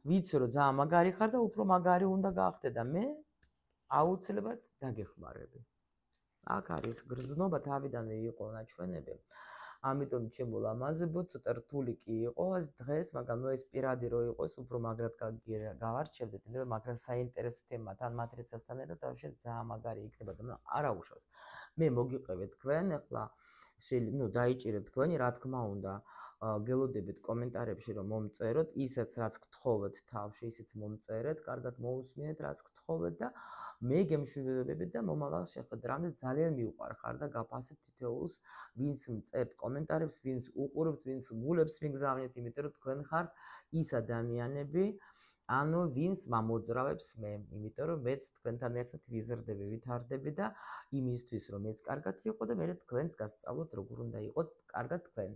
ვიცი რომ ძალიან მაგარი ხარ და უფრო მაგარი უნდა გახდე და მე აუცილებლად დაგეხმარები. აქ არის გრძნობა თავიდანვე იყო ნაჩვენები. ამიტომ ჩემო ლამაზებო, ცოტა რთული კი იყო დღეს, მაგრამ ნუ ეს პირადი რო იყოს, უფრო მაგრად გავარჩევდეთ, იმიტომ რომ მაგრად საინტერესო თემა თან მატრიცასთან ერთად თავში ძალიან მაგარი იქნება და არა უშავს. მე მოგიყევეთ თქვენ, ახლა ნუ დაიჭირეთ თქვენი, რა თქმა უნდა, გელოდებით კომენტარებში რომ მომწეროთ, ისაც რაც გთხოვეთ თავში, ისიც მომწერეთ, კარგად მოусმინეთ, რაც გთხოვეთ და მე გემშვიდობებით და მომავალ შეხვედრამდე ძალიან მიუყვარხარ და გაფასებ თითოეულს, ვინც მწერთ კომენტარებს, ვინც უყურებთ, ვინც გულებს მიგზავნით, იმიტომ რომ თქვენ ხართ ის ადამიანები, ანუ ვინც მომოძრავებს მე, იმიტომ რომ მეც თქვენთან ერთად ვიზრდები, ვითარდები და იმისთვის რომ მეც კარგად ვიყო და მე თქვენს გასწავლოთ როგორ უნდა იყოთ კარგად თქვენ.